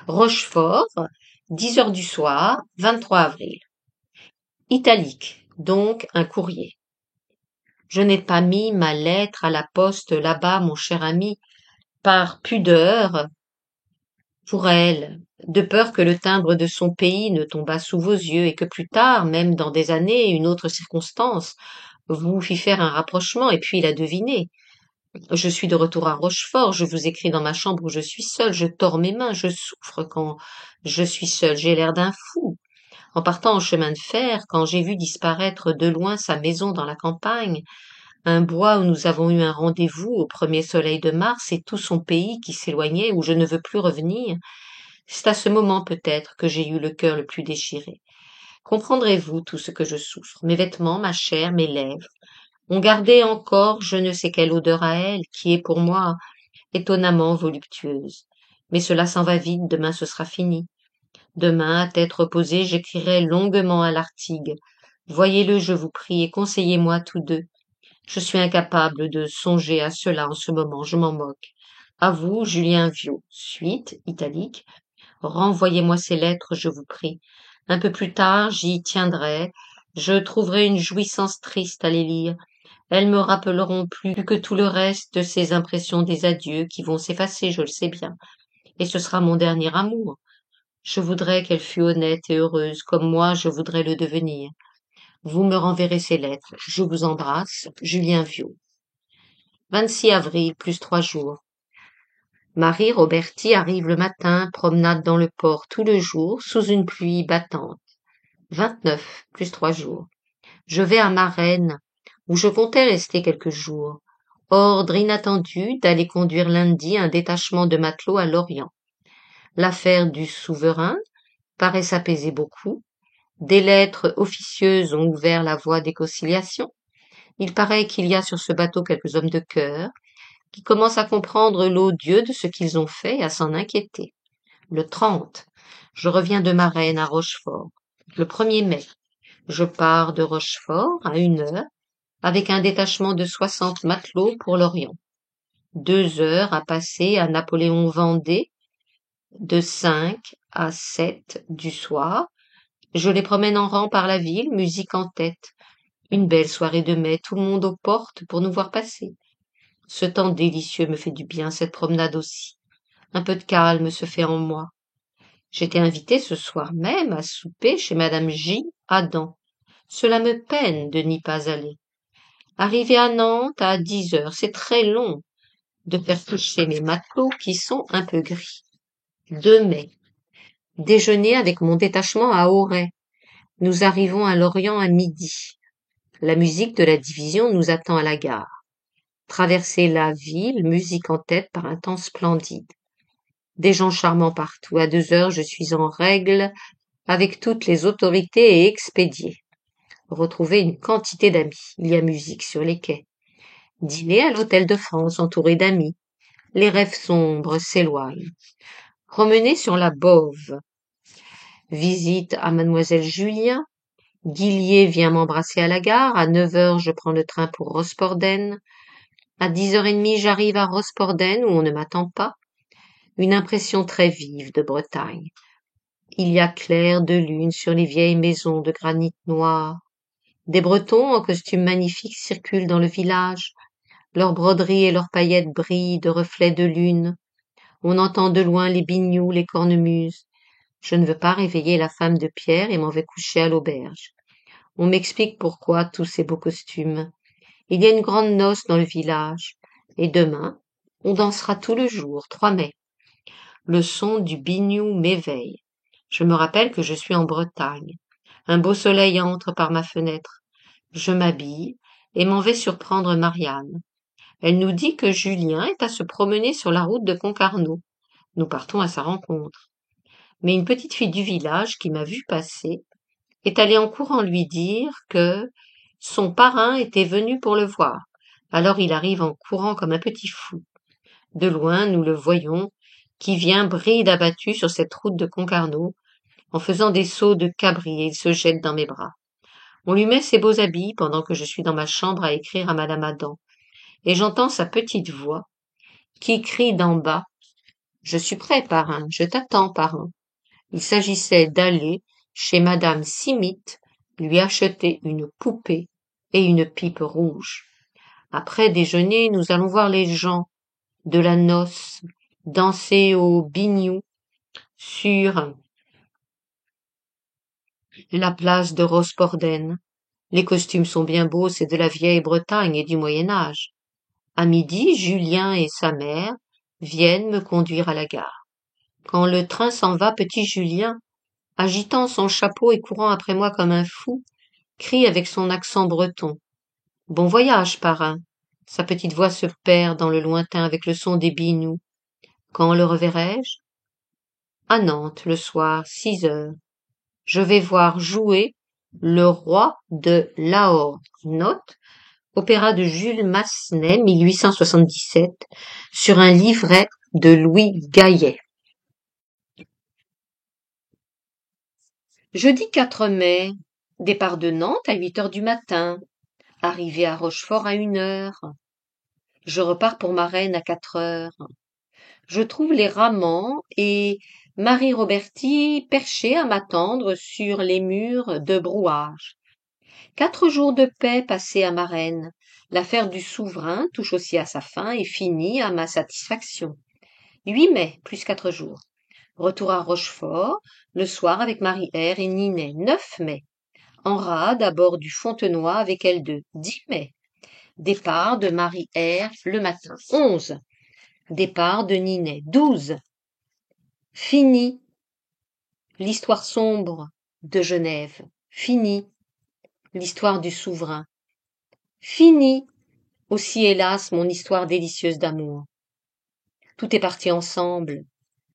Rochefort, 10 heures du soir, 23 avril. Italique, donc un courrier. Je n'ai pas mis ma lettre à la poste là-bas, mon cher ami, par pudeur pour elle, de peur que le timbre de son pays ne tombât sous vos yeux et que plus tard, même dans des années, une autre circonstance, vous fit faire un rapprochement et puis la deviner. Je suis de retour à Rochefort, je vous écris dans ma chambre où je suis seul, je tords mes mains, je souffre quand je suis seul, j'ai l'air d'un fou. En partant en chemin de fer, quand j'ai vu disparaître de loin sa maison dans la campagne, un bois où nous avons eu un rendez-vous au premier soleil de mars et tout son pays qui s'éloignait où je ne veux plus revenir, c'est à ce moment peut-être que j'ai eu le cœur le plus déchiré. Comprendrez-vous tout ce que je souffre? Mes vêtements, ma chair, mes lèvres ont gardé encore je ne sais quelle odeur à elle, qui est pour moi étonnamment voluptueuse. Mais cela s'en va vite, demain ce sera fini. Demain, à tête reposée, j'écrirai longuement à l'Artigue. Voyez-le, je vous prie, et conseillez-moi tous deux. Je suis incapable de songer à cela en ce moment, je m'en moque. À vous, Julien Viau. Suite, italique. Renvoyez-moi ces lettres, je vous prie. Un peu plus tard, j'y tiendrai. Je trouverai une jouissance triste à les lire. Elles me rappelleront plus que tout le reste de ces impressions des adieux qui vont s'effacer, je le sais bien. Et ce sera mon dernier amour. Je voudrais qu'elle fût honnête et heureuse, comme moi je voudrais le devenir. Vous me renverrez ces lettres. Je vous embrasse, Julien Viau. 26 avril, plus 3 jours. Marie Roberti arrive le matin, promenade dans le port tout le jour, sous une pluie battante. 29, plus 3 jours. Je vais à Marennes, où je comptais rester quelques jours. Ordre inattendu d'aller conduire lundi un détachement de matelots à Lorient. L'affaire du souverain paraît s'apaiser beaucoup. Des lettres officieuses ont ouvert la voie des conciliations. Il paraît qu'il y a sur ce bateau quelques hommes de cœur qui commencent à comprendre l'odieux de ce qu'ils ont fait et à s'en inquiéter. Le 30, je reviens de Marennes à Rochefort. Le 1er mai, je pars de Rochefort à 1 heure avec un détachement de 60 matelots pour Lorient. 2 heures à passer à Napoléon-Vendée de 5 à 7 du soir. Je les promène en rang par la ville, musique en tête. Une belle soirée de mai, tout le monde aux portes pour nous voir passer. Ce temps délicieux me fait du bien, cette promenade aussi. Un peu de calme se fait en moi. J'étais invitée ce soir même à souper chez madame J. Adam. Cela me peine de n'y pas aller. Arrivé à Nantes à 10 heures, c'est très long de faire coucher mes matelots qui sont un peu gris. 2 mai. Déjeuner avec mon détachement à Auray. Nous arrivons à Lorient à midi. La musique de la division nous attend à la gare. Traverser la ville, musique en tête par un temps splendide. Des gens charmants partout. À 2 heures, je suis en règle avec toutes les autorités et expédié. Retrouver une quantité d'amis. Il y a musique sur les quais. Dîner à l'Hôtel de France, entouré d'amis. Les rêves sombres s'éloignent. Promener sur la Bove. Visite à mademoiselle Julien. Guillier vient m'embrasser à la gare. À 9 heures, je prends le train pour Rosporden. À 10h30, j'arrive à Rosporden où on ne m'attend pas. Une impression très vive de Bretagne. Il y a clair de lune sur les vieilles maisons de granit noir. Des Bretons en costumes magnifiques circulent dans le village. Leurs broderies et leurs paillettes brillent de reflets de lune. On entend de loin les binious, les cornemuses. Je ne veux pas réveiller la femme de Pierre et m'en vais coucher à l'auberge. On m'explique pourquoi tous ces beaux costumes. Il y a une grande noce dans le village. Et demain, on dansera tout le jour, 3 mai. Le son du biniou m'éveille. Je me rappelle que je suis en Bretagne. Un beau soleil entre par ma fenêtre. Je m'habille et m'en vais surprendre Marianne. Elle nous dit que Julien est à se promener sur la route de Concarneau. Nous partons à sa rencontre. Mais une petite fille du village qui m'a vu passer est allée en courant lui dire que son parrain était venu pour le voir. Alors il arrive en courant comme un petit fou. De loin, nous le voyons, qui vient bride abattue sur cette route de Concarneau, en faisant des sauts de cabri, et il se jette dans mes bras. On lui met ses beaux habits pendant que je suis dans ma chambre à écrire à madame Adam, et j'entends sa petite voix qui crie d'en bas. Je suis prêt, parrain, je t'attends, parrain. Il s'agissait d'aller chez madame Simite lui acheter une poupée et une pipe rouge. Après déjeuner, nous allons voir les gens de la noce danser au biniou sur la place de Rosporden. Les costumes sont bien beaux, c'est de la vieille Bretagne et du Moyen Âge. À midi, Julien et sa mère viennent me conduire à la gare. Quand le train s'en va, petit Julien, agitant son chapeau et courant après moi comme un fou, crie avec son accent breton. Bon voyage, parrain. Sa petite voix se perd dans le lointain avec le son des binous. Quand le reverrai-je? À Nantes, le soir, 6 heures. Je vais voir jouer Le Roi de Lahore. Note, opéra de Jules Massenet, 1877, sur un livret de Louis Gaillet. Jeudi 4 mai, départ de Nantes à 8 heures du matin, arrivée à Rochefort à 1 heure. Je repars pour Marennes à 4 heures. Je trouve les Ramans et Marie Roberti perchés à m'attendre sur les murs de Brouage. 4 jours de paix passés à Marennes. L'affaire du souverain touche aussi à sa fin et finit à ma satisfaction. 8 mai, plus 4 jours. Retour à Rochefort, le soir avec Marie-Aire et Ninet. 9 mai. En rade à bord du Fontenoy avec elles deux. 10 mai. Départ de Marie-Aire le matin. 11. Départ de Ninet. 12. Fini l'histoire sombre de Genève. Fini l'histoire du souverain. Fini aussi, hélas, mon histoire délicieuse d'amour. Tout est parti ensemble.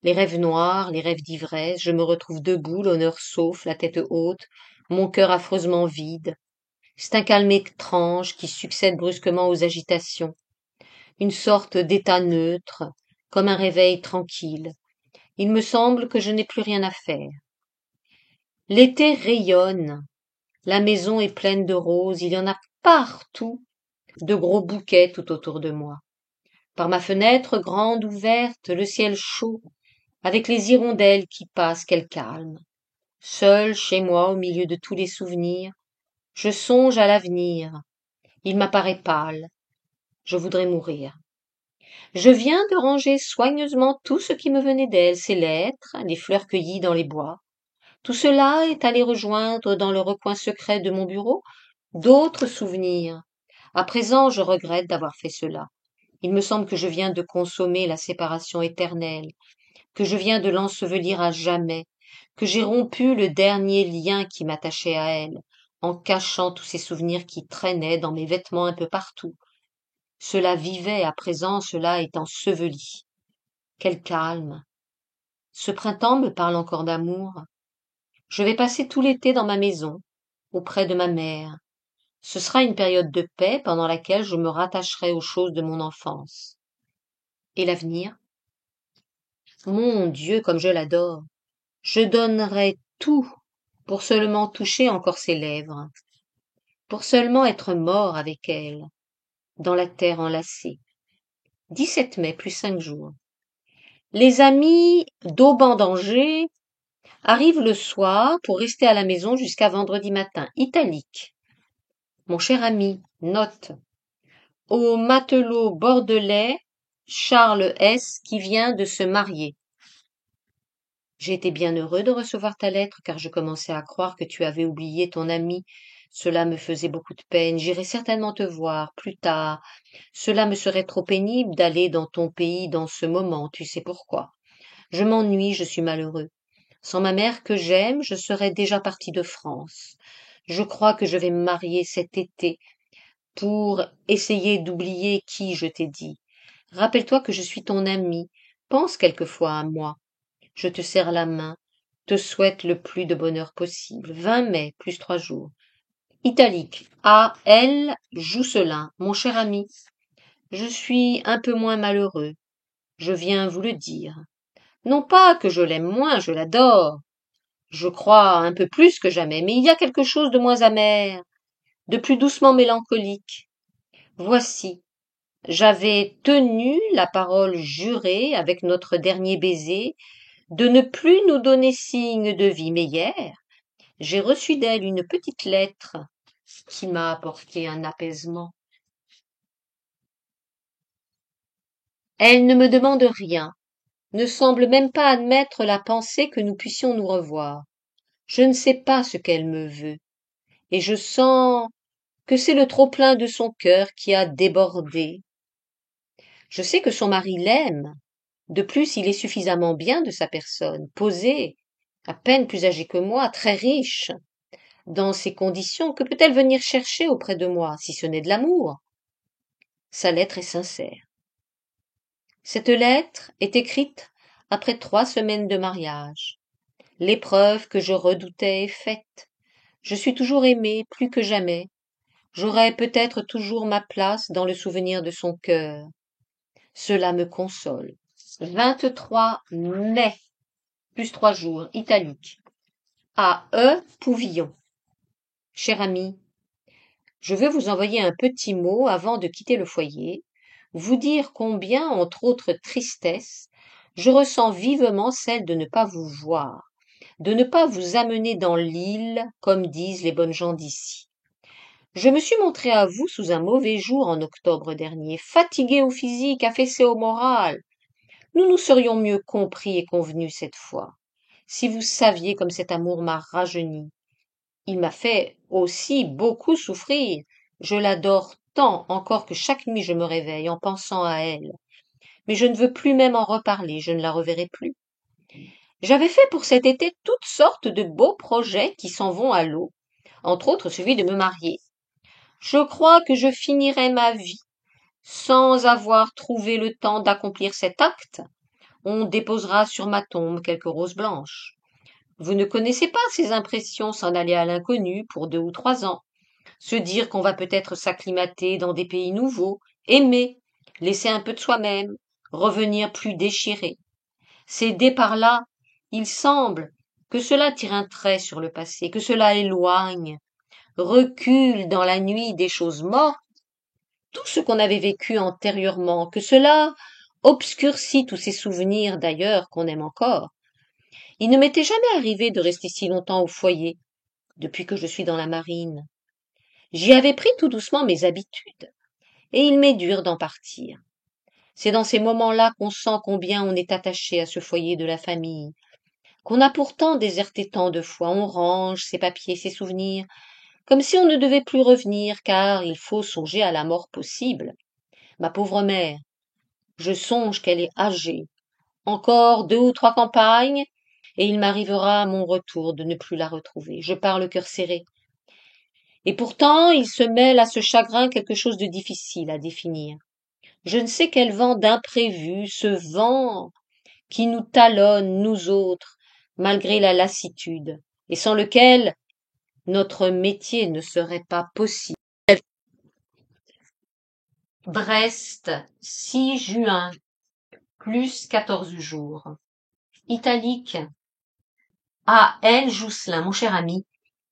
Les rêves noirs, les rêves d'ivresse, je me retrouve debout, l'honneur sauf, la tête haute, mon cœur affreusement vide. C'est un calme étrange qui succède brusquement aux agitations. Une sorte d'état neutre, comme un réveil tranquille. Il me semble que je n'ai plus rien à faire. L'été rayonne. La maison est pleine de roses, il y en a partout, de gros bouquets tout autour de moi. Par ma fenêtre grande ouverte, le ciel chaud, avec les hirondelles qui passent, quel calme. Seul chez moi, au milieu de tous les souvenirs, je songe à l'avenir. Il m'apparaît pâle. Je voudrais mourir. Je viens de ranger soigneusement tout ce qui me venait d'elle, ses lettres, les fleurs cueillies dans les bois. Tout cela est allé rejoindre dans le recoin secret de mon bureau d'autres souvenirs. À présent, je regrette d'avoir fait cela. Il me semble que je viens de consommer la séparation éternelle, que je viens de l'ensevelir à jamais, que j'ai rompu le dernier lien qui m'attachait à elle, en cachant tous ces souvenirs qui traînaient dans mes vêtements un peu partout. Cela vivait, à présent cela est enseveli. Quel calme. Ce printemps me parle encore d'amour. Je vais passer tout l'été dans ma maison, auprès de ma mère. Ce sera une période de paix pendant laquelle je me rattacherai aux choses de mon enfance. Et l'avenir? Mon Dieu, comme je l'adore! Je donnerais tout pour seulement toucher encore ses lèvres, pour seulement être mort avec elle, dans la terre enlacée. 17 mai, plus 5 jours. Les amis d'Auban-d'Angers arrivent le soir pour rester à la maison jusqu'à vendredi matin. Italique. Mon cher ami, note. Au matelot bordelais Charles S. qui vient de se marier. J'ai été bien heureux de recevoir ta lettre, car je commençais à croire que tu avais oublié ton ami. Cela me faisait beaucoup de peine. J'irai certainement te voir plus tard. Cela me serait trop pénible d'aller dans ton pays dans ce moment, tu sais pourquoi. Je m'ennuie, je suis malheureux. Sans ma mère que j'aime, je serais déjà parti de France. Je crois que je vais me marier cet été pour essayer d'oublier qui je t'ai dit. Rappelle-toi que je suis ton ami. Pense quelquefois à moi. Je te serre la main, te souhaite le plus de bonheur possible. 20 mai, plus 3 jours. Italique. A. L. Jousselin. Mon cher ami, je suis un peu moins malheureux. Je viens vous le dire. Non pas que je l'aime moins, je l'adore. Je crois un peu plus que jamais, mais il y a quelque chose de moins amer, de plus doucement mélancolique. Voici, J'avais tenu la parole jurée avec notre dernier baiser de ne plus nous donner signe de vie, mais hier, j'ai reçu d'elle une petite lettre qui m'a apporté un apaisement. Elle ne me demande rien, ne semble même pas admettre la pensée que nous puissions nous revoir. Je ne sais pas ce qu'elle me veut, et je sens que c'est le trop-plein de son cœur qui a débordé. Je sais que son mari l'aime. De plus, il est suffisamment bien de sa personne, posé, à peine plus âgé que moi, très riche. Dans ces conditions, que peut-elle venir chercher auprès de moi, si ce n'est de l'amour? Sa lettre est sincère. Cette lettre est écrite après 3 semaines de mariage. L'épreuve que je redoutais est faite. Je suis toujours aimée, plus que jamais. J'aurai peut-être toujours ma place dans le souvenir de son cœur. Cela me console. 23 mai, plus 3 jours, italique. À E. Pouvillon. Cher ami, je veux vous envoyer un petit mot avant de quitter le foyer, vous dire combien, entre autres tristesses, je ressens vivement celle de ne pas vous voir, de ne pas vous amener dans l'île, comme disent les bonnes gens d'ici. Je me suis montré à vous sous un mauvais jour en octobre dernier, fatigué au physique, affaissé au moral. Nous nous serions mieux compris et convenus cette fois. Si vous saviez comme cet amour m'a rajeuni. Il m'a fait aussi beaucoup souffrir. Je l'adore tant encore que chaque nuit je me réveille en pensant à elle. Mais je ne veux plus même en reparler, je ne la reverrai plus. J'avais fait pour cet été toutes sortes de beaux projets qui s'en vont à l'eau, entre autres celui de me marier. Je crois que je finirai ma vie sans avoir trouvé le temps d'accomplir cet acte. On déposera sur ma tombe quelques roses blanches. Vous ne connaissez pas ces impressions s'en aller à l'inconnu pour 2 ou 3 ans. Se dire qu'on va peut-être s'acclimater dans des pays nouveaux, aimer, laisser un peu de soi-même, revenir plus déchiré. Ces départs-là, il semble que cela tire un trait sur le passé, que cela éloigne, recule dans la nuit des choses mortes, tout ce qu'on avait vécu antérieurement, que cela obscurcit tous ces souvenirs d'ailleurs qu'on aime encore. Il ne m'était jamais arrivé de rester si longtemps au foyer, depuis que je suis dans la marine. J'y avais pris tout doucement mes habitudes, et il m'est dur d'en partir. C'est dans ces moments-là qu'on sent combien on est attaché à ce foyer de la famille, qu'on a pourtant déserté tant de fois, on range ses papiers, ses souvenirs, comme si on ne devait plus revenir, car il faut songer à la mort possible. Ma pauvre mère, je songe qu'elle est âgée, encore 2 ou 3 campagnes, et il m'arrivera à mon retour de ne plus la retrouver. Je pars le cœur serré. Et pourtant, il se mêle à ce chagrin quelque chose de difficile à définir. Je ne sais quel vent d'imprévu, ce vent qui nous talonne, nous autres, malgré la lassitude, et sans lequel notre métier ne serait pas possible. Brest, 6 juin, plus 14 jours. Italique. À elle, Jousselin, mon cher ami,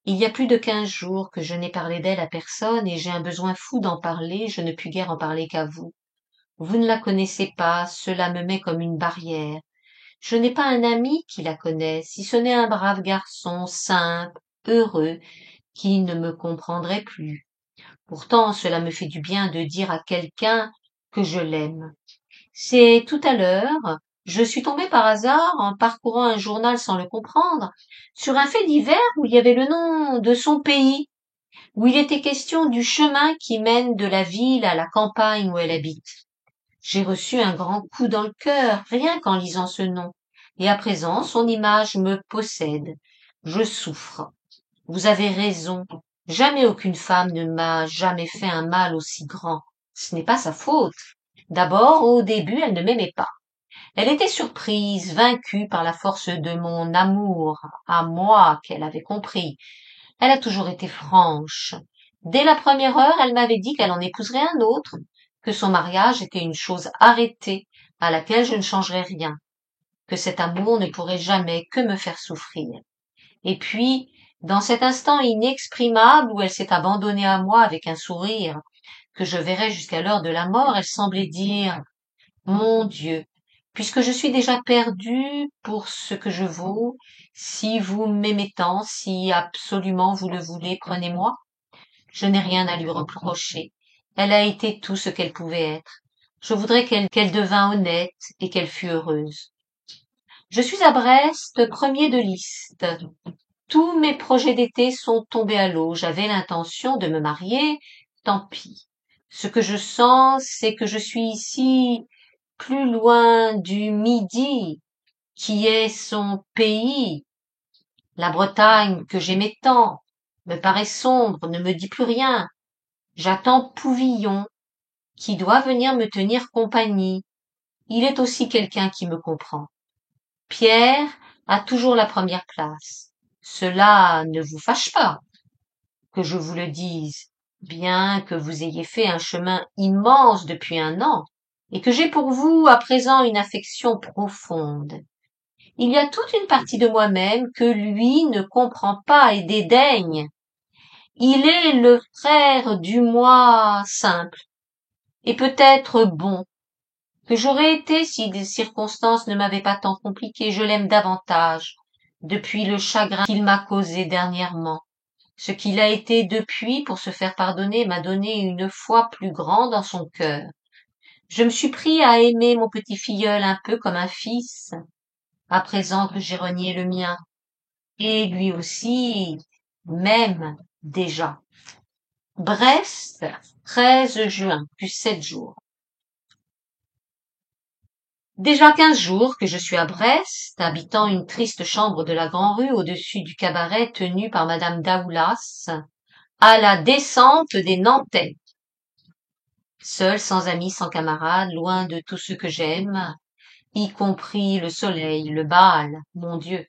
il y a plus de 15 jours que je n'ai parlé d'elle à personne et j'ai un besoin fou d'en parler, je ne puis guère en parler qu'à vous. Vous ne la connaissez pas, cela me met comme une barrière. Je n'ai pas un ami qui la connaisse, si ce n'est un brave garçon, simple, heureux, qui ne me comprendrait plus. Pourtant, cela me fait du bien de dire à quelqu'un que je l'aime. C'est tout à l'heure, je suis tombée par hasard, en parcourant un journal sans le comprendre, sur un fait divers où il y avait le nom de son pays, où il était question du chemin qui mène de la ville à la campagne où elle habite. J'ai reçu un grand coup dans le cœur, rien qu'en lisant ce nom, et à présent son image me possède. Je souffre. Vous avez raison. Jamais aucune femme ne m'a jamais fait un mal aussi grand. Ce n'est pas sa faute. D'abord, au début, elle ne m'aimait pas. Elle était surprise, vaincue par la force de mon amour à moi qu'elle avait compris. Elle a toujours été franche. Dès la première heure, elle m'avait dit qu'elle en épouserait un autre, que son mariage était une chose arrêtée, à laquelle je ne changerais rien, que cet amour ne pourrait jamais que me faire souffrir. Et puis, dans cet instant inexprimable où elle s'est abandonnée à moi avec un sourire, que je verrais jusqu'à l'heure de la mort, elle semblait dire « Mon Dieu, puisque je suis déjà perdue pour ce que je vaux, si vous m'aimez tant, si absolument vous le voulez, prenez-moi. » Je n'ai rien à lui reprocher. Elle a été tout ce qu'elle pouvait être. Je voudrais qu'elle devînt honnête et qu'elle fût heureuse. Je suis à Brest, premier de liste. Tous mes projets d'été sont tombés à l'eau. J'avais l'intention de me marier, tant pis. Ce que je sens, c'est que je suis ici, plus loin du Midi, qui est son pays. La Bretagne, que j'aimais tant, me paraît sombre, ne me dit plus rien. J'attends Pouvillon, qui doit venir me tenir compagnie. Il est aussi quelqu'un qui me comprend. Pierre a toujours la première place. Cela ne vous fâche pas, que je vous le dise, bien que vous ayez fait un chemin immense depuis 1 an, et que j'ai pour vous à présent une affection profonde. Il y a toute une partie de moi-même que lui ne comprend pas et dédaigne. Il est le frère du moi simple, et peut-être bon, que j'aurais été si des circonstances ne m'avaient pas tant compliqué. Je l'aime davantage depuis le chagrin qu'il m'a causé dernièrement. Ce qu'il a été depuis pour se faire pardonner m'a donné une foi plus grande en son cœur. Je me suis pris à aimer mon petit filleul un peu comme un fils, à présent que j'ai renié le mien. Et lui aussi m'aime déjà. Brest, 13 juin, plus 7 jours. Déjà 15 jours que je suis à Brest, habitant une triste chambre de la Grand-Rue au-dessus du cabaret tenu par madame Daoulas, à la descente des Nantais. Seul, sans amis, sans camarades, loin de tout ce que j'aime, y compris le soleil, le bal, mon Dieu.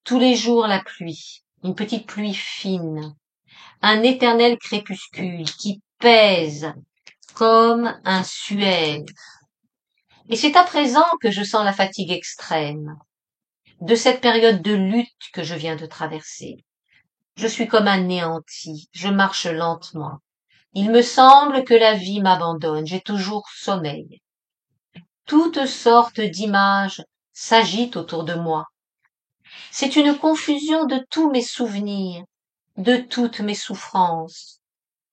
Tous les jours la pluie, une petite pluie fine, un éternel crépuscule qui pèse comme un suaire. Et c'est à présent que je sens la fatigue extrême de cette période de lutte que je viens de traverser. Je suis comme anéanti, je marche lentement. Il me semble que la vie m'abandonne, j'ai toujours sommeil. Toutes sortes d'images s'agitent autour de moi. C'est une confusion de tous mes souvenirs, de toutes mes souffrances.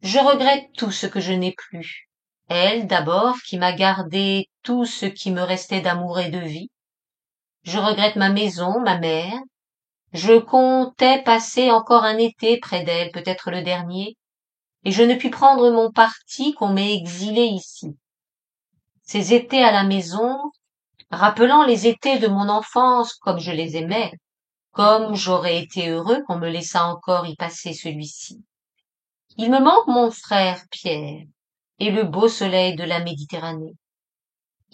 Je regrette tout ce que je n'ai plus. Elle, d'abord, qui m'a gardé tout ce qui me restait d'amour et de vie. Je regrette ma maison, ma mère. Je comptais passer encore un été près d'elle, peut-être le dernier, et je ne puis prendre mon parti qu'on m'ait exilé ici. Ces étés à la maison, rappelant les étés de mon enfance comme je les aimais, comme j'aurais été heureux qu'on me laissât encore y passer celui-ci. Il me manque mon frère Pierre et le beau soleil de la Méditerranée.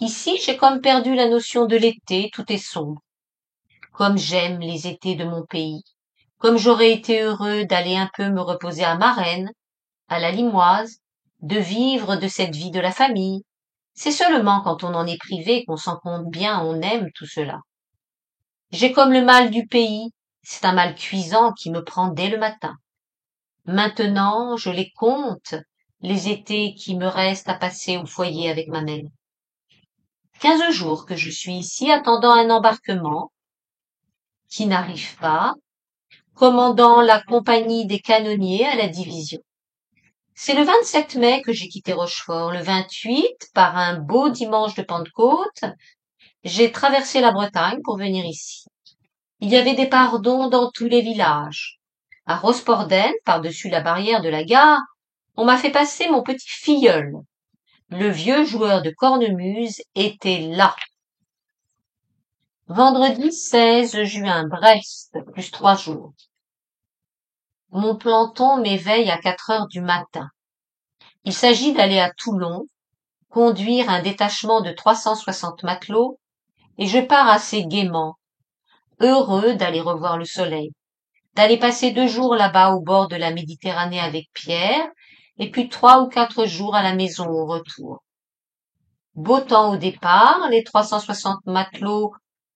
Ici, j'ai comme perdu la notion de l'été, tout est sombre. Comme j'aime les étés de mon pays, comme j'aurais été heureux d'aller un peu me reposer à Marennes, à la Limoise, de vivre de cette vie de la famille. C'est seulement quand on en est privé qu'on s'en compte bien, on aime tout cela. J'ai comme le mal du pays, c'est un mal cuisant qui me prend dès le matin. Maintenant, je les compte, les étés qui me restent à passer au foyer avec ma mère. 15 jours que je suis ici attendant un embarquement qui n'arrive pas, commandant la compagnie des canonniers à la division. C'est le 27 mai que j'ai quitté Rochefort. Le 28, par un beau dimanche de Pentecôte, j'ai traversé la Bretagne pour venir ici. Il y avait des pardons dans tous les villages. À Rosporden, par-dessus la barrière de la gare, on m'a fait passer mon petit filleul. Le vieux joueur de cornemuse était là. Vendredi 16 juin, Brest, plus 3 jours. Mon planton m'éveille à 4 heures du matin. Il s'agit d'aller à Toulon, conduire un détachement de 360 matelots, et je pars assez gaiement, heureux d'aller revoir le soleil, d'aller passer 2 jours là-bas au bord de la Méditerranée avec Pierre, et puis 3 ou 4 jours à la maison au retour. Beau temps au départ, les 360 matelots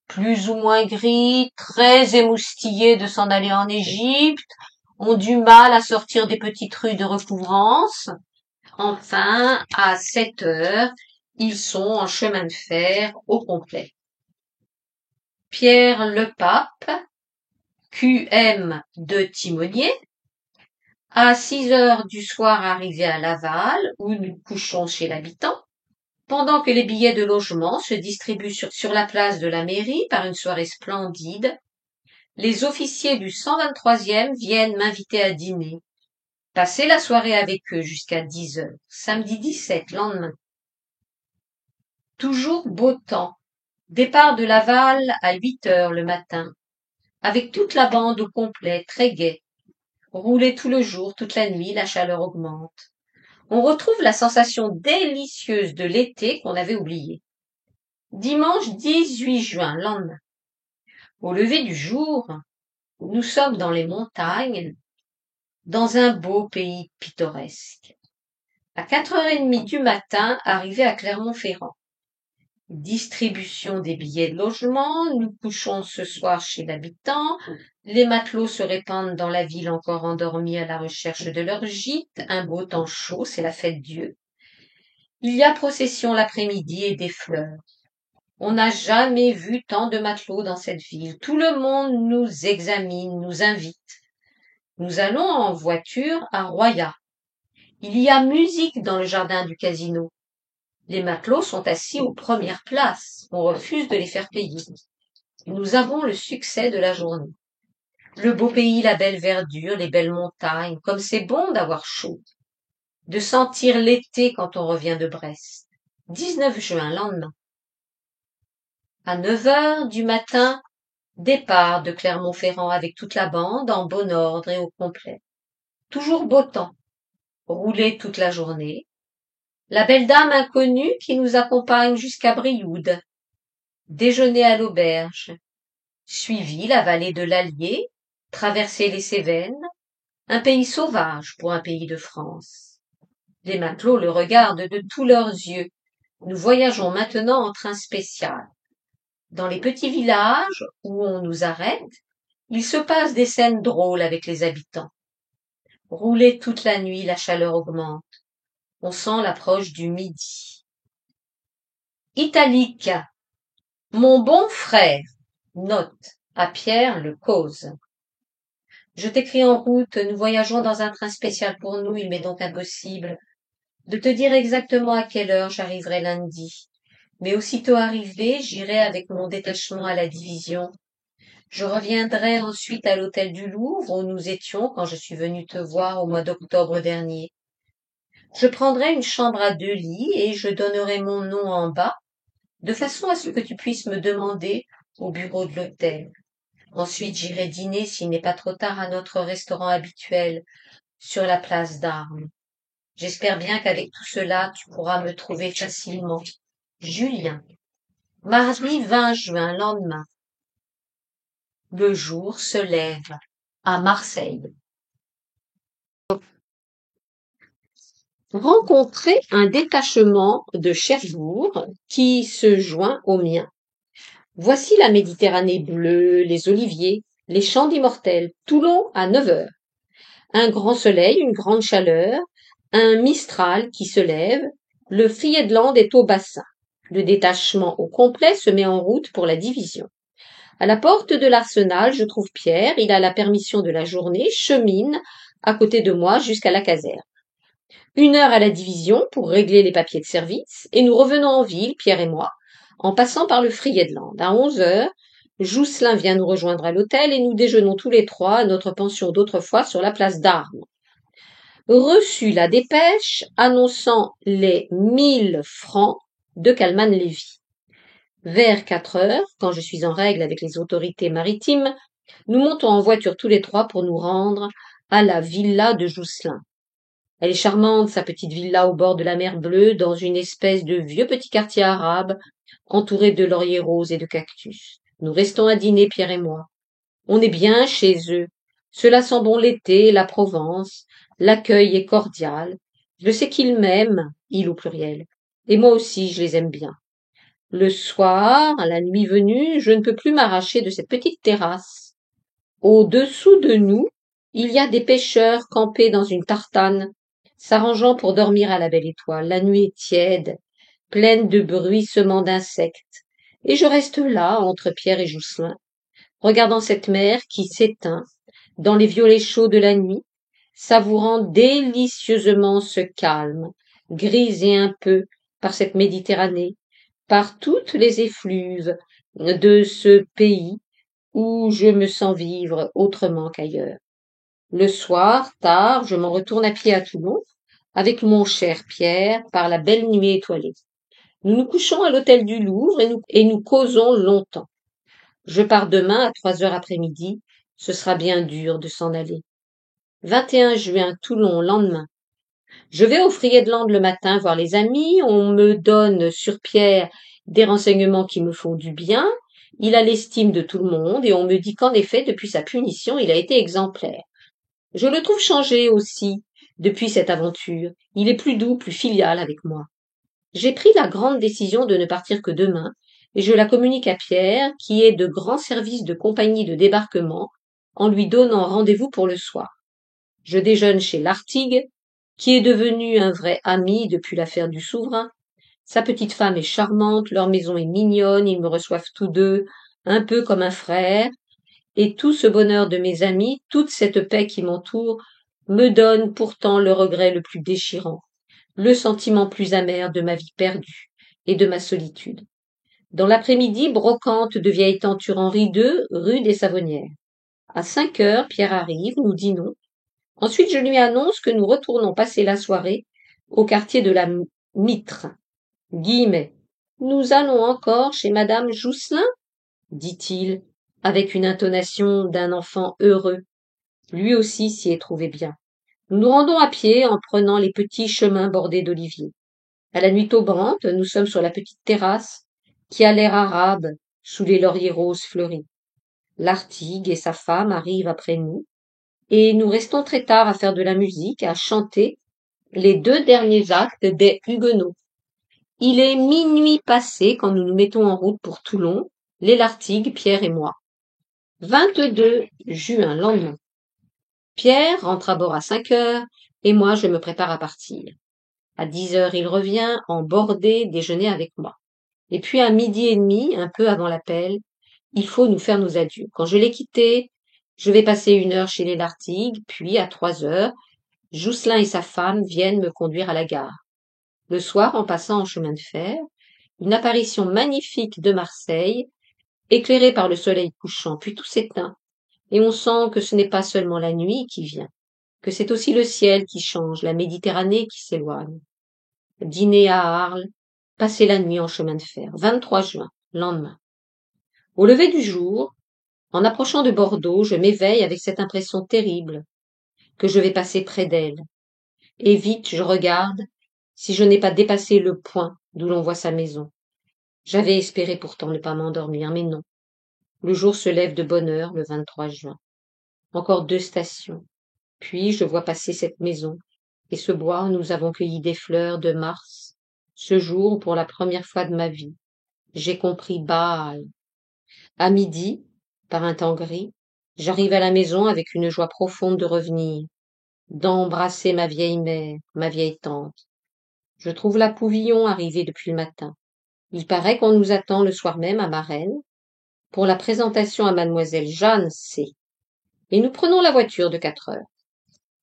plus ou moins gris, très émoustillés de s'en aller en Égypte, ont du mal à sortir des petites rues de recouvrance. Enfin, à 7 heures, ils sont en chemin de fer au complet. Pierre le Pape, QM de Timonier, à 6 heures du soir arrivé à Laval, où nous couchons chez l'habitant, pendant que les billets de logement se distribuent sur la place de la mairie par une soirée splendide, les officiers du 123e viennent m'inviter à dîner. Passer la soirée avec eux jusqu'à 10 heures, samedi 17, lendemain. Toujours beau temps. Départ de Laval à 8 heures le matin, avec toute la bande au complet, très gai. Rouler tout le jour, toute la nuit, la chaleur augmente. On retrouve la sensation délicieuse de l'été qu'on avait oubliée. Dimanche 18 juin, lendemain. Au lever du jour, nous sommes dans les montagnes, dans un beau pays pittoresque. À 4h30 du matin, arrivé à Clermont-Ferrand. Distribution des billets de logement, nous couchons ce soir chez l'habitant, les matelots se répandent dans la ville encore endormis à la recherche de leur gîte, un beau temps chaud, c'est la fête Dieu. Il y a procession l'après-midi et des fleurs. On n'a jamais vu tant de matelots dans cette ville. Tout le monde nous examine, nous invite. Nous allons en voiture à Royat. Il y a musique dans le jardin du casino. Les matelots sont assis aux premières places. On refuse de les faire payer. Nous avons le succès de la journée. Le beau pays, la belle verdure, les belles montagnes, comme c'est bon d'avoir chaud. De sentir l'été quand on revient de Brest. 19 juin, lendemain. À 9 heures du matin, départ de Clermont-Ferrand avec toute la bande en bon ordre et au complet. Toujours beau temps. Rouler toute la journée. La belle dame inconnue qui nous accompagne jusqu'à Brioude. Déjeuner à l'auberge. Suivi la vallée de l'Allier, traverser les Cévennes, un pays sauvage pour un pays de France. Les matelots le regardent de tous leurs yeux. Nous voyageons maintenant en train spécial. Dans les petits villages où on nous arrête, il se passe des scènes drôles avec les habitants. Rouler toute la nuit, la chaleur augmente. On sent l'approche du midi. Italique. Mon bon frère. Note. À Pierre le cause. Je t'écris en route, nous voyageons dans un train spécial pour nous, il m'est donc impossible de te dire exactement à quelle heure j'arriverai lundi. Mais aussitôt arrivé, j'irai avec mon détachement à la division. Je reviendrai ensuite à l'hôtel du Louvre où nous étions quand je suis venu te voir au mois d'octobre dernier. Je prendrai une chambre à 2 lits et je donnerai mon nom en bas, de façon à ce que tu puisses me demander au bureau de l'hôtel. Ensuite, j'irai dîner s'il n'est pas trop tard à notre restaurant habituel sur la place d'Armes. J'espère bien qu'avec tout cela, tu pourras me trouver facilement. Julien. Mardi 20 juin, lendemain. Le jour se lève à Marseille. Rencontrer un détachement de Cherbourg qui se joint au mien. Voici la Méditerranée bleue, les oliviers, les champs d'immortels, Toulon à 9 heures. Un grand soleil, une grande chaleur, un mistral qui se lève, le Friedland est au bassin. Le détachement au complet se met en route pour la division. À la porte de l'arsenal, je trouve Pierre, il a la permission de la journée, chemine à côté de moi jusqu'à la caserne. 1 heure à la division pour régler les papiers de service, et nous revenons en ville, Pierre et moi, en passant par le Friedland. À 11 heures, Jousselin vient nous rejoindre à l'hôtel et nous déjeunons tous les trois à notre pension d'autrefois sur la place d'Armes. Reçu la dépêche annonçant les 1000 francs de Kalman-Lévy. Vers 4 heures, quand je suis en règle avec les autorités maritimes, nous montons en voiture tous les trois pour nous rendre à la villa de Jousselin. Elle est charmante, sa petite villa au bord de la mer Bleue, dans une espèce de vieux petit quartier arabe, entouré de lauriers roses et de cactus. Nous restons à dîner, Pierre et moi. On est bien chez eux. Cela sent bon l'été, la Provence. L'accueil est cordial. Je sais qu'ils m'aiment, ils au pluriel. Et moi aussi, je les aime bien. Le soir, à la nuit venue, je ne peux plus m'arracher de cette petite terrasse. Au-dessous de nous, Il y a des pêcheurs campés dans une tartane, s'arrangeant pour dormir à la belle étoile. La nuit est tiède, pleine de bruissements d'insectes, et je reste là, entre Pierre et Jousselin, regardant cette mer qui s'éteint dans les violets chauds de la nuit, savourant délicieusement ce calme, grisé un peu par cette Méditerranée, par toutes les effluves de ce pays où je me sens vivre autrement qu'ailleurs. Le soir, tard, je m'en retourne à pied à Toulon, avec mon cher Pierre, par la belle nuit étoilée. Nous nous couchons à l'hôtel du Louvre et nous causons longtemps. Je pars demain à 3 heures après-midi, ce sera bien dur de s'en aller. 21 juin, Toulon, lendemain. Je vais au Friedland le matin voir les amis, on me donne sur Pierre des renseignements qui me font du bien, il a l'estime de tout le monde et on me dit qu'en effet, depuis sa punition, il a été exemplaire. Je le trouve changé aussi depuis cette aventure, il est plus doux, plus filial avec moi. J'ai pris la grande décision de ne partir que demain, et je la communique à Pierre, qui est de grand service de compagnie de débarquement, en lui donnant rendez-vous pour le soir. Je déjeune chez Lartigue, qui est devenu un vrai ami depuis l'affaire du souverain. Sa petite femme est charmante, leur maison est mignonne, ils me reçoivent tous deux, un peu comme un frère, et tout ce bonheur de mes amis, toute cette paix qui m'entoure, me donne pourtant le regret le plus déchirant, le sentiment plus amer de ma vie perdue et de ma solitude. Dans l'après-midi, brocante de vieilles tentures Henri II, rue des Savonnières. À 5 heures, Pierre arrive, nous dînons. Ensuite, je lui annonce que nous retournons passer la soirée au quartier de la Mitre. Guillemets. Nous allons encore chez madame Jousselin, dit-il, avec une intonation d'un enfant heureux. Lui aussi s'y est trouvé bien. Nous nous rendons à pied en prenant les petits chemins bordés d'oliviers. À la nuit tombante, nous sommes sur la petite terrasse qui a l'air arabe sous les lauriers roses fleuris. Lartigue et sa femme arrivent après nous, et nous restons très tard à faire de la musique, à chanter les 2 derniers actes des Huguenots. Il est minuit passé quand nous nous mettons en route pour Toulon, les Lartigue, Pierre et moi. 22 juin, lendemain. Pierre rentre à bord à 5 heures, et moi je me prépare à partir. À 10 heures, il revient en bordée déjeuner avec moi. Et puis à 12h30, un peu avant l'appel, il faut nous faire nos adieux. Quand je l'ai quitté, je vais passer 1 heure chez les Lartigue, puis à 3 heures, Jousselin et sa femme viennent me conduire à la gare. Le soir, en passant en chemin de fer, une apparition magnifique de Marseille, éclairée par le soleil couchant, puis tout s'éteint, et on sent que ce n'est pas seulement la nuit qui vient, que c'est aussi le ciel qui change, la Méditerranée qui s'éloigne. Dîner à Arles, passer la nuit en chemin de fer. 23 juin, lendemain. Au lever du jour, en approchant de Bordeaux, je m'éveille avec cette impression terrible que je vais passer près d'elle. Et vite, je regarde si je n'ai pas dépassé le point d'où l'on voit sa maison. J'avais espéré pourtant ne pas m'endormir, mais non. Le jour se lève de bonne heure, le 23 juin. Encore 2 stations. Puis je vois passer cette maison et ce bois où nous avons cueilli des fleurs de mars. Ce jour où, pour la première fois de ma vie, j'ai compris Baal. À midi, par un temps gris, j'arrive à la maison avec une joie profonde de revenir, d'embrasser ma vieille mère, ma vieille tante. Je trouve la Pouvillon arriver depuis le matin. Il paraît qu'on nous attend le soir même à Marennes pour la présentation à mademoiselle Jeanne C. Et nous prenons la voiture de 4 heures.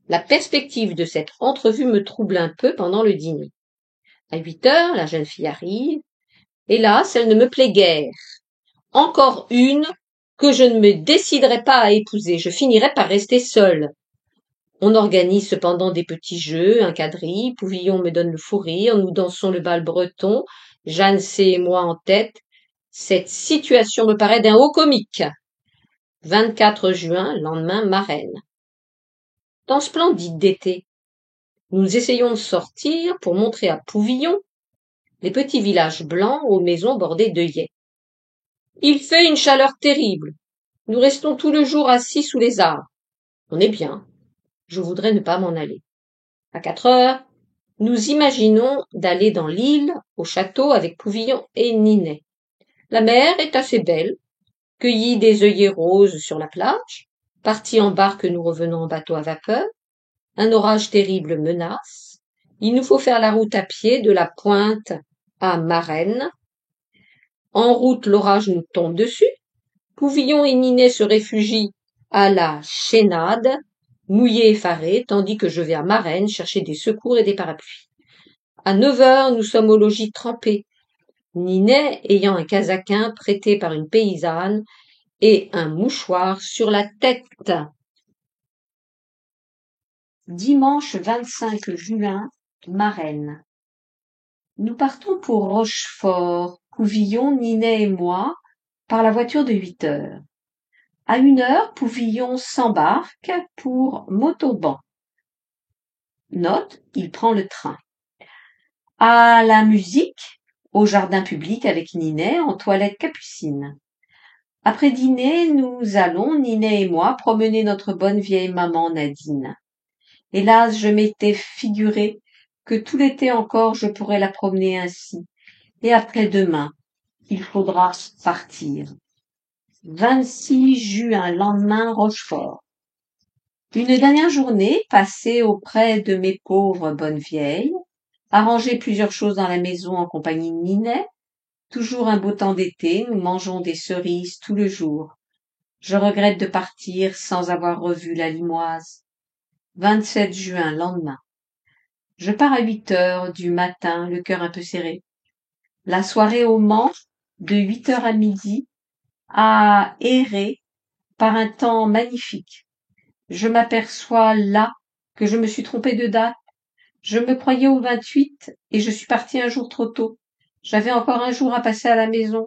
La perspective de cette entrevue me trouble un peu pendant le dîner. À 8 heures, la jeune fille arrive. Hélas, elle ne me plaît guère. Encore une que je ne me déciderai pas à épouser. Je finirai par rester seule. On organise cependant des petits jeux, un quadrille, Pouvillon me donne le fou rire, nous dansons le bal breton, Jeanne C. et moi en tête. Cette situation me paraît d'un haut comique. 24 juin, lendemain, Marennes. Temps splendide d'été. Nous essayons de sortir pour montrer à Pouvillon les petits villages blancs aux maisons bordées d'œillets. Il fait une chaleur terrible. Nous restons tout le jour assis sous les arbres. On est bien. Je voudrais ne pas m'en aller. À 4 heures, nous imaginons d'aller dans l'île, au château, avec Pouvillon et Ninet. La mer est assez belle, cueillie des œillets roses sur la plage. Partis en barque, nous revenons en bateau à vapeur. Un orage terrible menace. Il nous faut faire la route à pied de la Pointe à Marennes. En route, l'orage nous tombe dessus. Pouvillon et Ninet se réfugient à la Chénade, mouillés et effarés, tandis que je vais à Marennes chercher des secours et des parapluies. À 9 heures, nous sommes au logis trempés. Ninet ayant un casaquin prêté par une paysanne et un mouchoir sur la tête. Dimanche 25 juin, Marennes. Nous partons pour Rochefort, Pouvillon, Ninet et moi, par la voiture de 8 heures. À 1 heure, Pouvillon s'embarque pour Montauban. Note, il prend le train. À la musique, au jardin public avec Ninet en toilette capucine. Après dîner, nous allons, Ninet et moi, promener notre bonne vieille maman Nadine. Hélas, je m'étais figuré que tout l'été encore je pourrais la promener ainsi. Et après-demain, il faudra partir. 26 juin, lendemain, Rochefort. Une dernière journée passée auprès de mes pauvres bonnes vieilles, arranger plusieurs choses dans la maison en compagnie de Ninet. Toujours un beau temps d'été, nous mangeons des cerises tout le jour. Je regrette de partir sans avoir revu la Limoise. 27 juin, lendemain. Je pars à 8 heures du matin, le cœur un peu serré. La soirée au Mans, de 8 heures à midi, a erré par un temps magnifique. Je m'aperçois là que je me suis trompée de date. Je me croyais au 28 et je suis partie un jour trop tôt. J'avais encore un jour à passer à la maison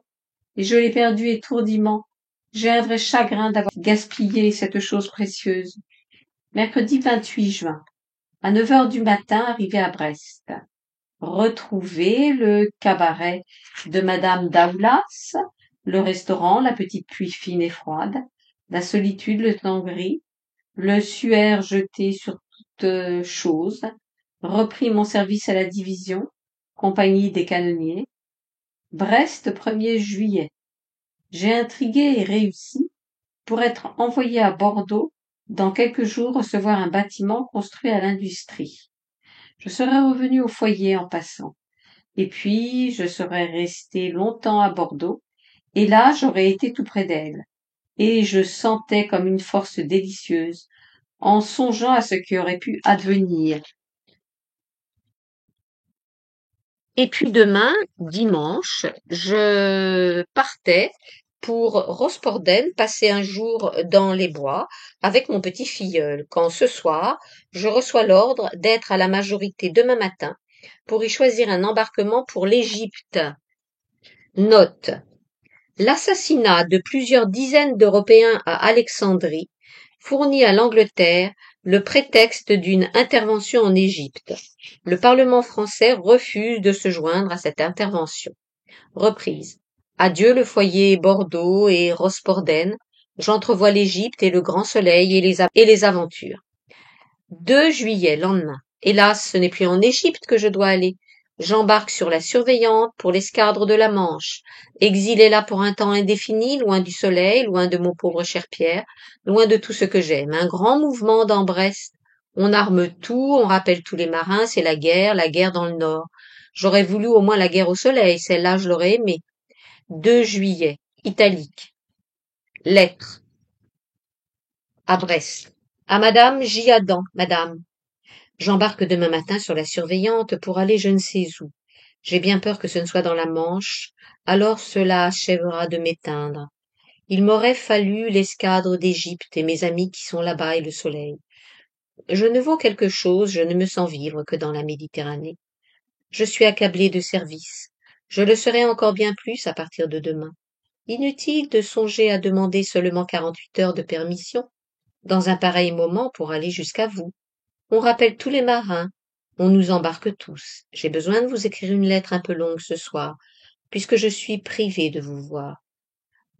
et je l'ai perdu étourdiment. J'ai un vrai chagrin d'avoir gaspillé cette chose précieuse. Mercredi 28 juin. À 9 heures du matin, arrivé à Brest. Retrouver le cabaret de Madame Daoulas, le restaurant, la petite pluie fine et froide, la solitude, le temps gris, le suaire jeté sur toute chose, repris mon service à la division, compagnie des canonniers. Brest, 1er juillet. J'ai intrigué et réussi pour être envoyé à Bordeaux dans quelques jours recevoir un bâtiment construit à l'industrie. Je serai revenu au foyer en passant. Et puis, je serais resté longtemps à Bordeaux, et là, j'aurais été tout près d'elle. Et je sentais comme une force délicieuse, en songeant à ce qui aurait pu advenir. Et puis demain, dimanche, je partais pour Rosporden passer un jour dans les bois avec mon petit filleul, quand ce soir, je reçois l'ordre d'être à la majorité demain matin pour y choisir un embarquement pour l'Égypte. Note. L'assassinat de plusieurs dizaines d'Européens à Alexandrie fournit à l'Angleterre le prétexte d'une intervention en Égypte. Le Parlement français refuse de se joindre à cette intervention. Reprise. Adieu le foyer Bordeaux et Rosporden. J'entrevois l'Égypte et le grand soleil et les aventures. 2 juillet, lendemain. Hélas, ce n'est plus en Égypte que je dois aller. J'embarque sur la Surveillante pour l'escadre de la Manche. Exilé là pour un temps indéfini, loin du soleil, loin de mon pauvre cher Pierre, loin de tout ce que j'aime. Un grand mouvement dans Brest. On arme tout, on rappelle tous les marins, c'est la guerre dans le Nord. J'aurais voulu au moins la guerre au soleil, celle-là je l'aurais aimée. 2 juillet, italique. Lettre. À Brest. À Madame J. Adam, Madame. J'embarque demain matin sur la Surveillante pour aller je ne sais où. J'ai bien peur que ce ne soit dans la Manche, alors cela achèvera de m'éteindre. Il m'aurait fallu l'escadre d'Égypte et mes amis qui sont là-bas et le soleil. Je ne vaux quelque chose, je ne me sens vivre que dans la Méditerranée. Je suis accablé de service. Je le serai encore bien plus à partir de demain. Inutile de songer à demander seulement 48 heures de permission, dans un pareil moment pour aller jusqu'à vous. On rappelle tous les marins, on nous embarque tous. J'ai besoin de vous écrire une lettre un peu longue ce soir, puisque je suis privé de vous voir.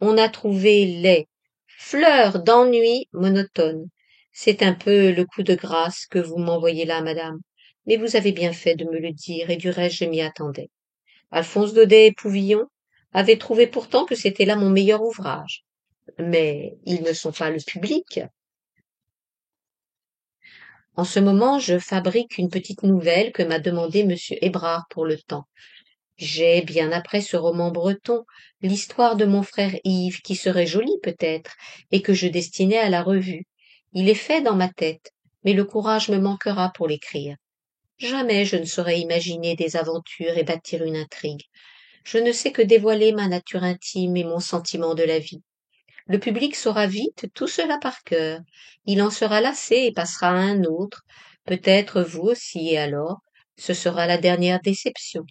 On a trouvé les fleurs d'ennui monotones. C'est un peu le coup de grâce que vous m'envoyez là, madame. Mais vous avez bien fait de me le dire, et du reste je m'y attendais. Alphonse Daudet et Pouvillon avaient trouvé pourtant que c'était là mon meilleur ouvrage. Mais ils ne sont pas le public. En ce moment, je fabrique une petite nouvelle que m'a demandé monsieur Hébrard pour le temps. J'ai, bien après ce roman breton, l'histoire de mon frère Yves, qui serait jolie peut-être, et que je destinais à la revue. Il est fait dans ma tête, mais le courage me manquera pour l'écrire. Jamais je ne saurais imaginer des aventures et bâtir une intrigue. Je ne sais que dévoiler ma nature intime et mon sentiment de la vie. Le public saura vite tout cela par cœur. Il en sera lassé et passera à un autre. Peut-être vous aussi, et alors, ce sera la dernière déception.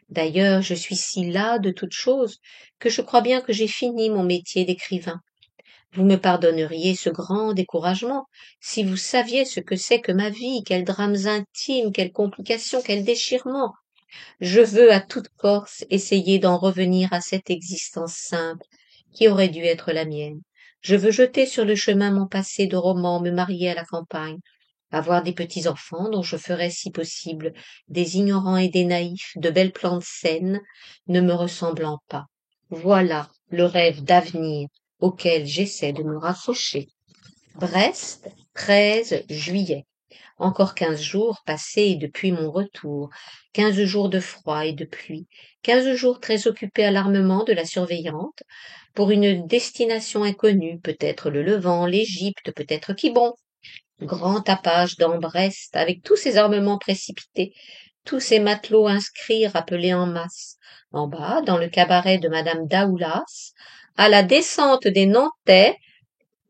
D'ailleurs, je suis si las de toutes choses que je crois bien que j'ai fini mon métier d'écrivain. Vous me pardonneriez ce grand découragement si vous saviez ce que c'est que ma vie, quels drames intimes, quelles complications, quels déchirements. Je veux à toute force essayer d'en revenir à cette existence simple qui aurait dû être la mienne. Je veux jeter sur le chemin mon passé de roman, me marier à la campagne, avoir des petits-enfants dont je ferais, si possible, des ignorants et des naïfs, de belles plantes saines, ne me ressemblant pas. Voilà le rêve d'avenir auquel j'essaie de me raccrocher. Brest, 13 juillet. Encore 15 jours passés depuis mon retour, 15 jours de froid et de pluie, 15 jours très occupés à l'armement de la surveillante, pour une destination inconnue, peut-être le Levant, l'Égypte, peut-être Quiberon. Grand tapage dans Brest, avec tous ces armements précipités, tous ces matelots inscrits rappelés en masse. En bas, dans le cabaret de madame Daoulas, à la descente des Nantais,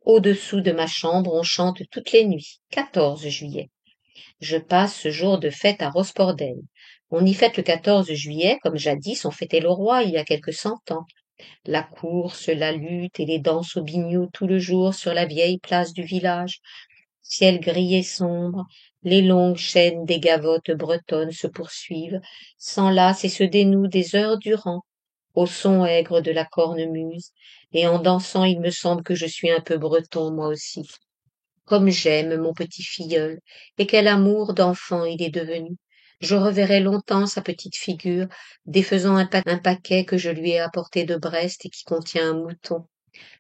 au-dessous de ma chambre, on chante toutes les nuits. 14 juillet. Je passe ce jour de fête à Rosporden. On y fête le 14 juillet, comme jadis on fêtait le roi il y a quelque 100 ans. La course, la lutte et les danses au biniou tout le jour sur la vieille place du village. Ciel gris et sombre, les longues chaînes des gavottes bretonnes se poursuivent, s'enlacent et se dénouent des heures durant, au son aigre de la cornemuse, et en dansant il me semble que je suis un peu breton moi aussi. Comme j'aime mon petit filleul, et quel amour d'enfant il est devenu. Je reverrai longtemps sa petite figure, défaisant un paquet que je lui ai apporté de Brest et qui contient un mouton.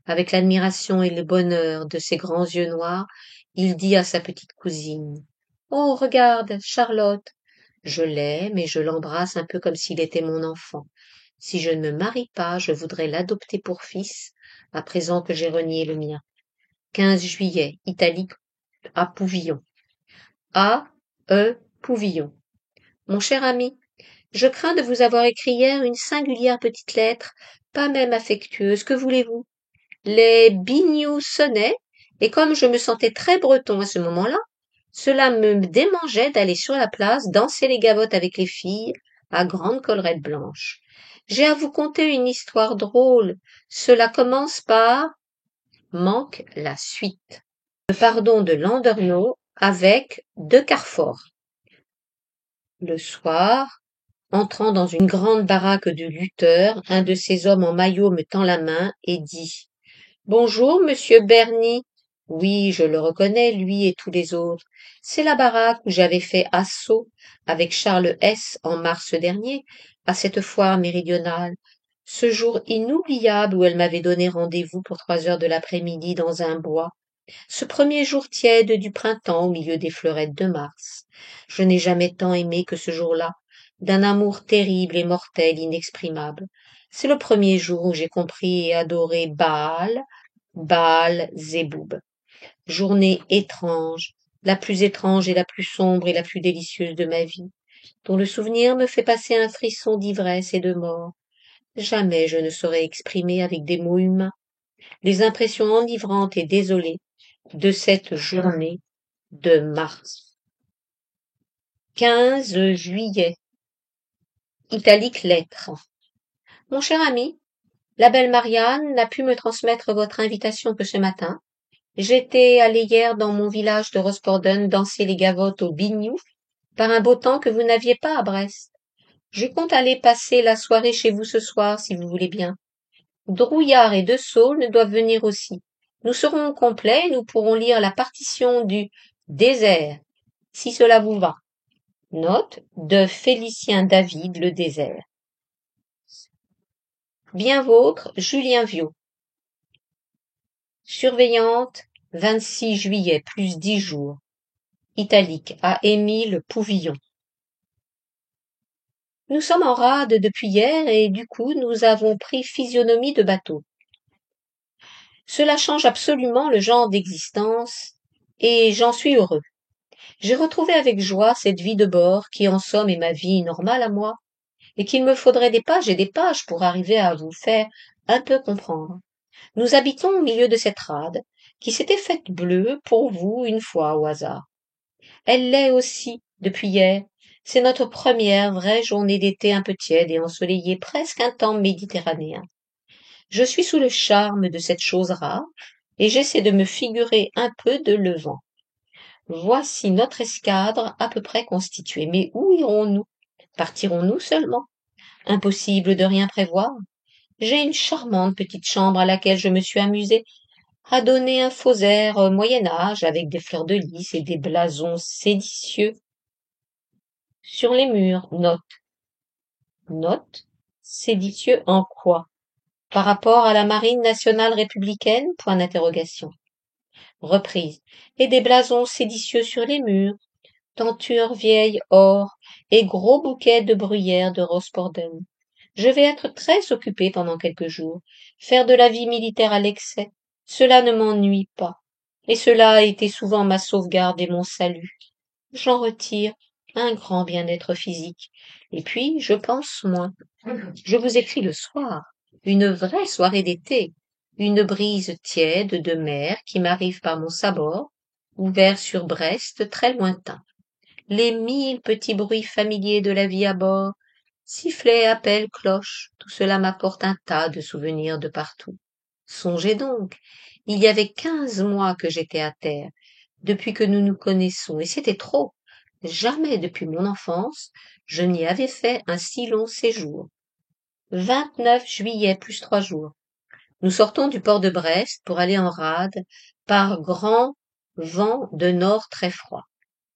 Avec l'admiration et le bonheur de ses grands yeux noirs, il dit à sa petite cousine. Oh, regarde, Charlotte. Je l'aime et je l'embrasse un peu comme s'il était mon enfant. Si je ne me marie pas, je voudrais l'adopter pour fils, à présent que j'ai renié le mien. 15 juillet, italique à Pouvillon. A. E. Pouvillon. Mon cher ami, je crains de vous avoir écrit hier une singulière petite lettre, pas même affectueuse, que voulez-vous? Les binious sonnaient, et comme je me sentais très breton à ce moment-là, cela me démangeait d'aller sur la place danser les gavottes avec les filles à grandes collerettes blanches. J'ai à vous conter une histoire drôle. Cela commence par manque la suite. Le pardon de Landernau avec de Carfor. Le soir, entrant dans une grande baraque de lutteurs, un de ces hommes en maillot me tend la main et dit « Bonjour, monsieur Berny. » Oui, je le reconnais, lui et tous les autres. C'est la baraque où j'avais fait assaut avec Charles S. en mars dernier, à cette foire méridionale. Ce jour inoubliable où elle m'avait donné rendez-vous pour 3 heures de l'après-midi dans un bois. Ce premier jour tiède du printemps au milieu des fleurettes de mars. Je n'ai jamais tant aimé que ce jour-là, d'un amour terrible et mortel inexprimable. C'est le premier jour où j'ai compris et adoré Baal Zéboub. Journée étrange, la plus étrange et la plus sombre et la plus délicieuse de ma vie, dont le souvenir me fait passer un frisson d'ivresse et de mort. Jamais je ne saurais exprimer avec des mots humains les impressions enivrantes et désolées de cette journée de mars. 15 juillet. Italique lettre. Mon cher ami, la belle Marianne n'a pu me transmettre votre invitation que ce matin. J'étais allé hier dans mon village de Rosporden danser les gavottes au biniou par un beau temps que vous n'aviez pas à Brest. Je compte aller passer la soirée chez vous ce soir, si vous voulez bien. Drouillard et De Saulnes doivent venir aussi. Nous serons au complet et nous pourrons lire la partition du désert, si cela vous va. Note de Félicien David Le Désert. Bien vôtre, Julien Viau. Surveillante, 26 juillet, plus 10 jours. Italique à Émile Pouvillon. Nous sommes en rade depuis hier et du coup nous avons pris physionomie de bateau. Cela change absolument le genre d'existence et j'en suis heureux. J'ai retrouvé avec joie cette vie de bord qui en somme est ma vie normale à moi et qu'il me faudrait des pages et des pages pour arriver à vous faire un peu comprendre. Nous habitons au milieu de cette rade qui s'était faite bleue pour vous une fois au hasard. Elle l'est aussi depuis hier. C'est notre première vraie journée d'été un peu tiède et ensoleillée, presque un temps méditerranéen. Je suis sous le charme de cette chose rare et j'essaie de me figurer un peu de levant. Voici notre escadre à peu près constituée. Mais où irons-nous? Partirons-nous seulement? Impossible de rien prévoir. J'ai une charmante petite chambre à laquelle je me suis amusée à donner un faux air Moyen-Âge avec des fleurs de lys et des blasons séditieux sur les murs. Note, séditieux en quoi? Par rapport à la marine nationale républicaine? Point d'interrogation. Reprise. Et des blasons séditieux sur les murs, tenture vieille or et gros bouquets de bruyère de Rosporden. Je vais être très occupée pendant quelques jours. Faire de la vie militaire à l'excès, cela ne m'ennuie pas. Et cela a été souvent ma sauvegarde et mon salut. J'en retire un grand bien-être physique. Et puis, je pense moins. Je vous écris le soir, une vraie soirée d'été, une brise tiède de mer qui m'arrive par mon sabord, ouvert sur Brest très lointain. Les 1000 petits bruits familiers de la vie à bord, sifflets, appels, cloches, tout cela m'apporte un tas de souvenirs de partout. Songez donc, il y avait 15 mois que j'étais à terre, depuis que nous nous connaissons, et c'était trop. Jamais depuis mon enfance, je n'y avais fait un si long séjour. 29 juillet plus 3 jours. Nous sortons du port de Brest pour aller en rade par grand vent de nord très froid.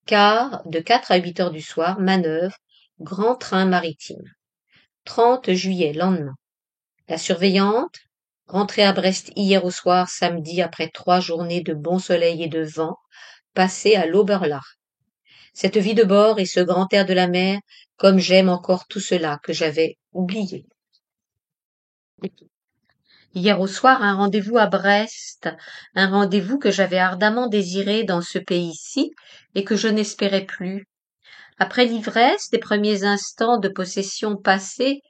Quart de 4 à 8 heures du soir, manœuvre, grand train maritime. 30 juillet, lendemain. La surveillante, rentrée à Brest hier au soir, samedi, après 3 journées de bon soleil et de vent, passée à l'Oberlach. Cette vie de bord et ce grand air de la mer, comme j'aime encore tout cela que j'avais oublié. Hier au soir, un rendez-vous à Brest, un rendez-vous que j'avais ardemment désiré dans ce pays-ci et que je n'espérais plus. Après l'ivresse des premiers instants de possession passés,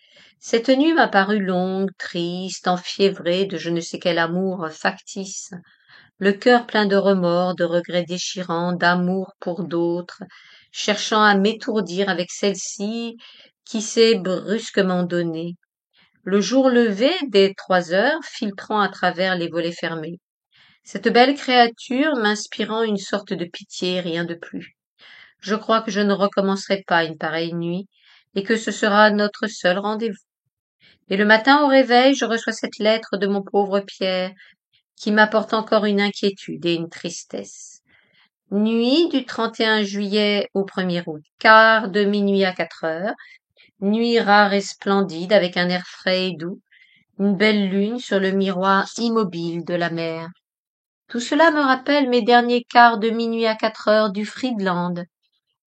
cette nuit m'a paru longue, triste, enfiévrée de je ne sais quel amour factice, le cœur plein de remords, de regrets déchirants, d'amour pour d'autres, cherchant à m'étourdir avec celle-ci qui s'est brusquement donnée. Le jour levé dès 3 heures, filtrant à travers les volets fermés. Cette belle créature m'inspirant une sorte de pitié, rien de plus. Je crois que je ne recommencerai pas une pareille nuit, et que ce sera notre seul rendez-vous. Et le matin au réveil, je reçois cette lettre de mon pauvre Pierre, qui m'apporte encore une inquiétude et une tristesse. Nuit du 31 juillet au 1er août, quart de minuit à 4 heures, nuit rare et splendide avec un air frais et doux, une belle lune sur le miroir immobile de la mer. Tout cela me rappelle mes derniers quarts de minuit à 4 heures du Friedland,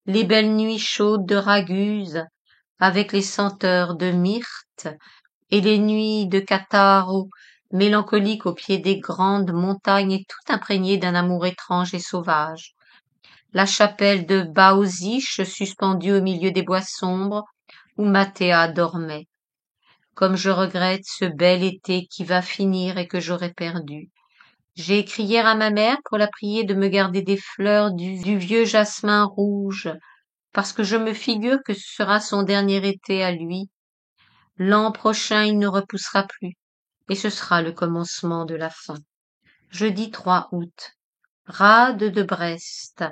les belles nuits chaudes de Raguse, avec les senteurs de myrte, et les nuits de Cattaro, mélancoliques au pied des grandes montagnes et tout imprégnées d'un amour étrange et sauvage. La chapelle de Bausich suspendue au milieu des bois sombres, où Mathéa dormait. Comme je regrette ce bel été qui va finir et que j'aurai perdu. J'ai écrit hier à ma mère pour la prier de me garder des fleurs du vieux jasmin rouge, parce que je me figure que ce sera son dernier été à lui. L'an prochain il ne repoussera plus, et ce sera le commencement de la fin. Jeudi 3 août. Rade de Brest.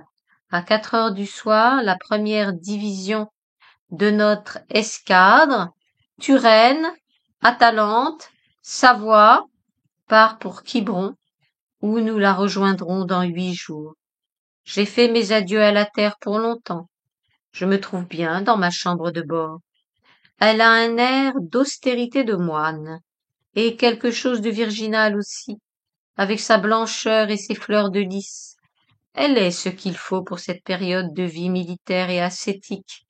À 4 heures du soir, la première division de notre escadre, Turenne, Atalante, Savoie, part pour Quiberon, où nous la rejoindrons dans 8 jours. J'ai fait mes adieux à la terre pour longtemps. Je me trouve bien dans ma chambre de bord. Elle a un air d'austérité de moine, et quelque chose de virginal aussi, avec sa blancheur et ses fleurs de lys. Elle est ce qu'il faut pour cette période de vie militaire et ascétique,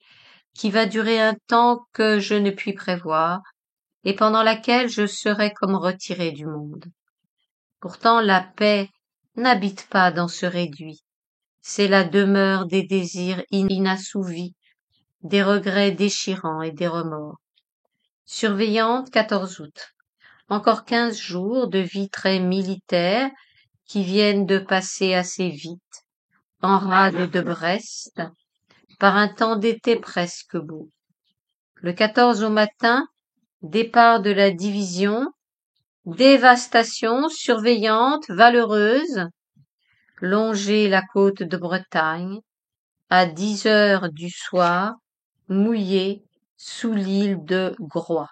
qui va durer un temps que je ne puis prévoir, et pendant laquelle je serai comme retiré du monde. Pourtant la paix n'habite pas dans ce réduit, c'est la demeure des désirs inassouvis, des regrets déchirants et des remords. Surveillante 14 août. Encore 15 jours de vie très militaire qui viennent de passer assez vite, en rade de Brest, par un temps d'été presque beau. Le 14 au matin, départ de la division, dévastation surveillante valeureuse, longer la côte de Bretagne, à 10 heures du soir, mouillé sous l'île de Groix.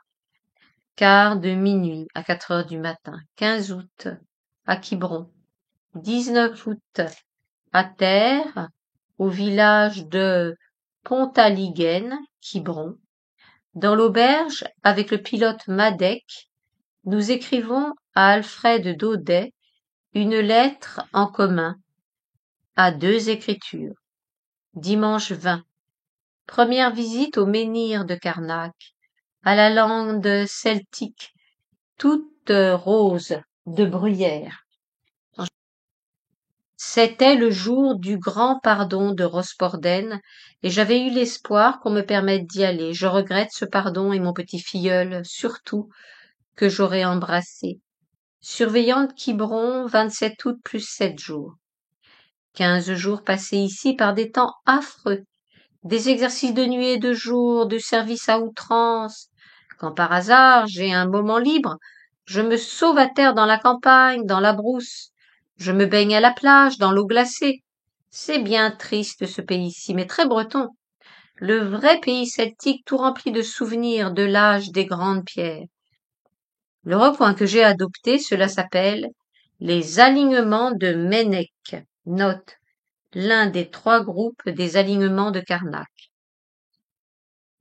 Quart de minuit à 4 heures du matin, 15 août, à Quiberon. 19 août, à terre, au village de Pontaliguen, Quiberon. Dans l'auberge, avec le pilote Madec, nous écrivons à Alfred Daudet une lettre en commun, à 2 écritures. Dimanche 20. Première visite au menhir de Carnac, à la lande celtique, toute rose de bruyère. C'était le jour du grand pardon de Rosporden, et j'avais eu l'espoir qu'on me permette d'y aller. Je regrette ce pardon et mon petit filleul, surtout, que j'aurais embrassé. Surveillante Quiberon, 27 août plus 7 jours. 15 jours passés ici par des temps affreux, des exercices de nuit et de jour, du service à outrance. Quand par hasard j'ai un moment libre, je me sauve à terre dans la campagne, dans la brousse. Je me baigne à la plage, dans l'eau glacée. C'est bien triste ce pays-ci, mais très breton. Le vrai pays celtique tout rempli de souvenirs de l'âge des grandes pierres. Le recoin que j'ai adopté, cela s'appelle les alignements de Meinec. Note, l'un des 3 groupes des alignements de Carnac.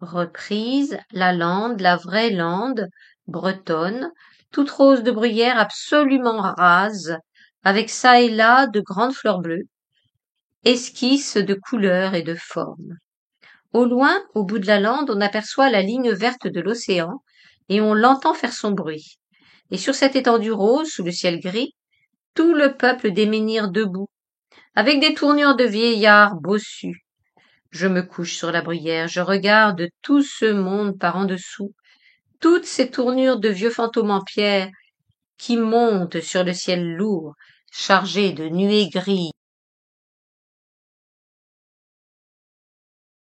Reprise, la lande, la vraie lande, bretonne, toute rose de bruyère absolument rase, avec çà et là de grandes fleurs bleues, esquisse de couleurs et de formes. Au loin, au bout de la lande, on aperçoit la ligne verte de l'océan, et on l'entend faire son bruit. Et sur cette étendue rose, sous le ciel gris, tout le peuple des menhirs debout, avec des tournures de vieillards bossus. Je me couche sur la bruyère, je regarde tout ce monde par en dessous, toutes ces tournures de vieux fantômes en pierre qui montent sur le ciel lourd, chargé de nuées grises.